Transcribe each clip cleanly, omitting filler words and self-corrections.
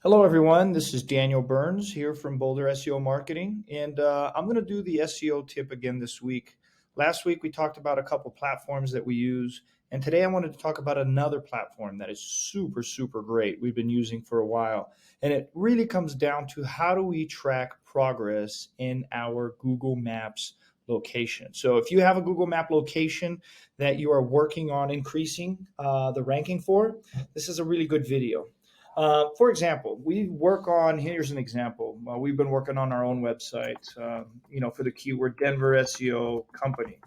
Hello, everyone. This is Daniel Burns here from Boulder SEO Marketing, and I'm going to do the SEO tip again this week. Last week, we talked about a couple platforms that we use, and today I wanted to talk about another platform that is super, super great we've been using for a while. And it really comes down to how do we track progress in our Google Maps location. So if you have a Google Map location that you are working on increasing the ranking for, this is a really good video. For example, here's an example. We've been working on our own website, for the keyword Denver SEO company.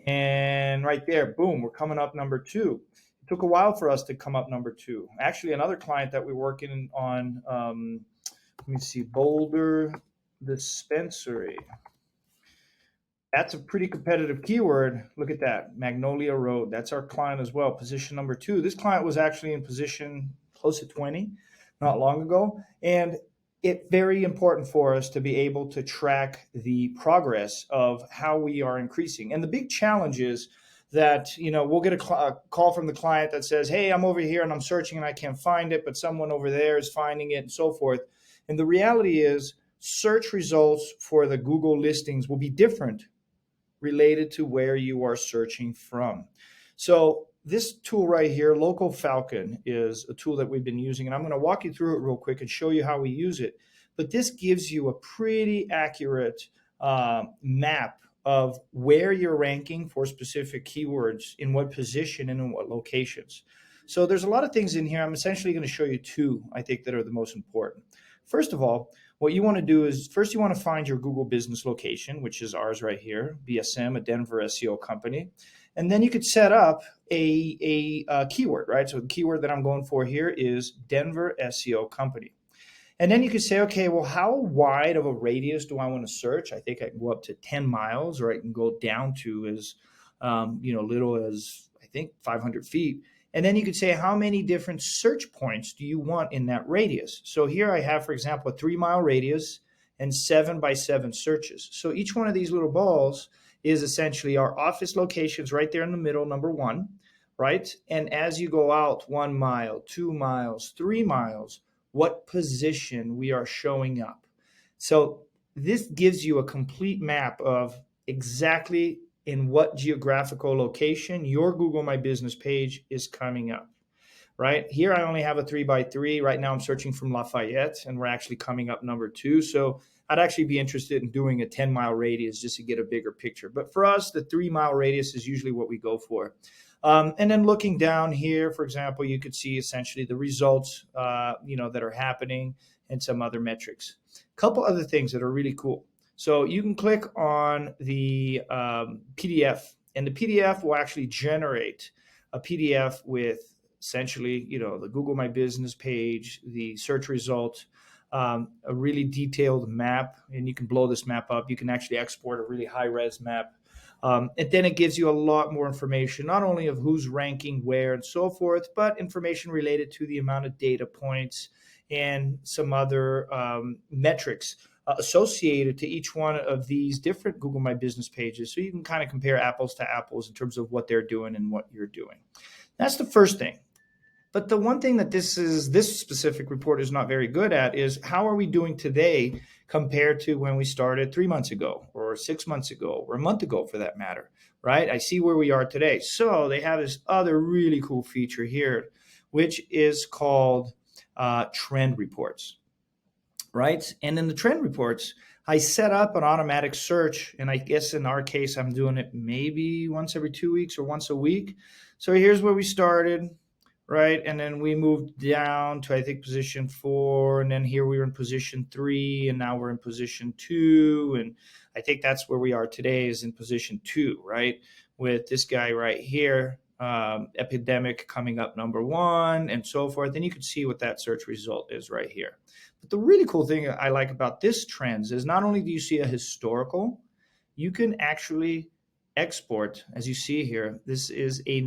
And right there, boom, we're coming up number 2. It took a while for us to come up number 2. Actually, another client that we're working on, let me see, Boulder Dispensary. That's a pretty competitive keyword. Look at that, Magnolia Road. That's our client as well, position number 2. This client was actually in position close to 20 not long ago. And it's very important for us to be able to track the progress of how we are increasing. And the big challenge is that, we'll get a call from the client that says, hey, I'm over here and I'm searching and I can't find it, but someone over there is finding it and so forth. And the reality is search results for the Google listings will be different related to where you are searching from. So this tool right here, Local Falcon, is a tool that we've been using, and I'm going to walk you through it real quick and show you how we use it. But this gives you a pretty accurate map of where you're ranking for specific keywords, in what position and in what locations. So there's a lot of things in here. I'm essentially going to show you 2, I think, that are the most important. First of all, what you want to do is first you want to find your Google business location, which is ours right here, BSM, a Denver SEO company. And then you could set up a keyword, right? So the keyword that I'm going for here is Denver SEO company. And then you could say, okay, well, how wide of a radius do I want to search? I think I can go up to 10 miles, or I can go down to as little as, I think, 500 feet. And then you could say, how many different search points do you want in that radius? So here I have, for example, a 3-mile radius and 7x7 searches. So each one of these little balls is essentially our office locations right there in the middle, number 1, right? And as you go out 1 mile, 2 miles, 3 miles, what position we are showing up. So this gives you a complete map of exactly in what geographical location your Google My Business page is coming up, right? Here I only have a 3x3. Right now I'm searching from Lafayette, and we're actually coming up number 2. So I'd actually be interested in doing a 10-mile radius just to get a bigger picture. But for us, the 3-mile radius is usually what we go for. And then looking down here, for example, you could see essentially the results, that are happening and some other metrics. A couple other things that are really cool. So you can click on the PDF, and the PDF will actually generate a PDF with essentially, the Google My Business page, the search result, a really detailed map, and you can blow this map up. You can actually export a really high-res map. And then it gives you a lot more information, not only of who's ranking where and so forth, but information related to the amount of data points and some other metrics associated to each one of these different Google My Business pages. So you can kind of compare apples to apples in terms of what they're doing and what you're doing. That's the first thing. But the one thing that this specific report is not very good at is how are we doing today compared to when we started 3 months ago or 6 months ago or a month ago for that matter, right? I see where we are today. So they have this other really cool feature here, which is called trend reports, right? And in the trend reports, I set up an automatic search, and I guess in our case, I'm doing it maybe once every 2 weeks or once a week. So here's where we started. Right, and then we moved down to, I think, position 4, and then here we were in position 3, and now we're in position 2, and I think that's where we are today, is in position 2, right, with this guy right here, epidemic coming up number 1, and so forth, and you can see what that search result is right here. But the really cool thing I like about this trends is not only do you see a historical, you can actually export, as you see here. This is a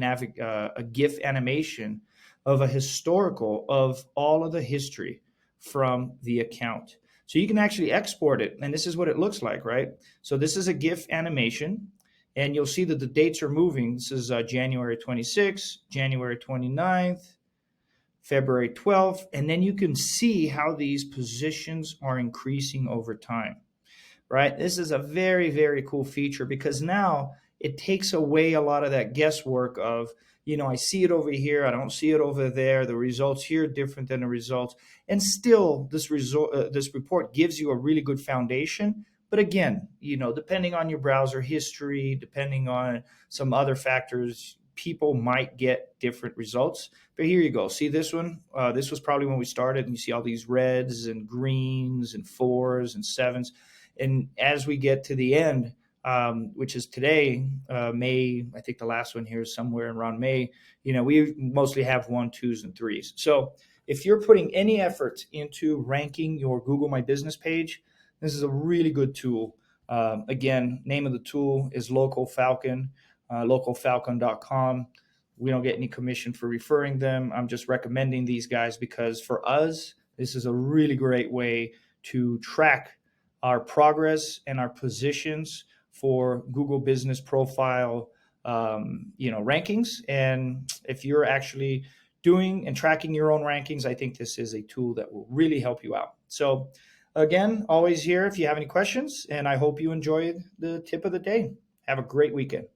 GIF animation of a historical of all of the history from the account. So you can actually export it, and this is what it looks like, right? So this is a GIF animation, and you'll see that the dates are moving. This is January 26th, January 29th, February 12th, and then you can see how these positions are increasing over time, right? This is a very, very cool feature because now it takes away a lot of that guesswork of, I see it over here, I don't see it over there. The results here are different than the results. And still, this report gives you a really good foundation. But again, depending on your browser history, depending on some other factors, people might get different results. But here you go. See this one? This was probably when we started, and you see all these reds and greens and 4s and 7s. And as we get to the end, which is today, May, I think the last one here is somewhere around May, we mostly have 1, 2s, and 3s. So if you're putting any effort into ranking your Google My Business page, this is a really good tool. Again, name of the tool is Local Falcon, localfalcon.com. We don't get any commission for referring them. I'm just recommending these guys because for us, this is a really great way to track our progress and our positions for Google Business Profile, rankings. And if you're actually doing and tracking your own rankings, I think this is a tool that will really help you out. So again, always here if you have any questions, and I hope you enjoyed the tip of the day. Have a great weekend.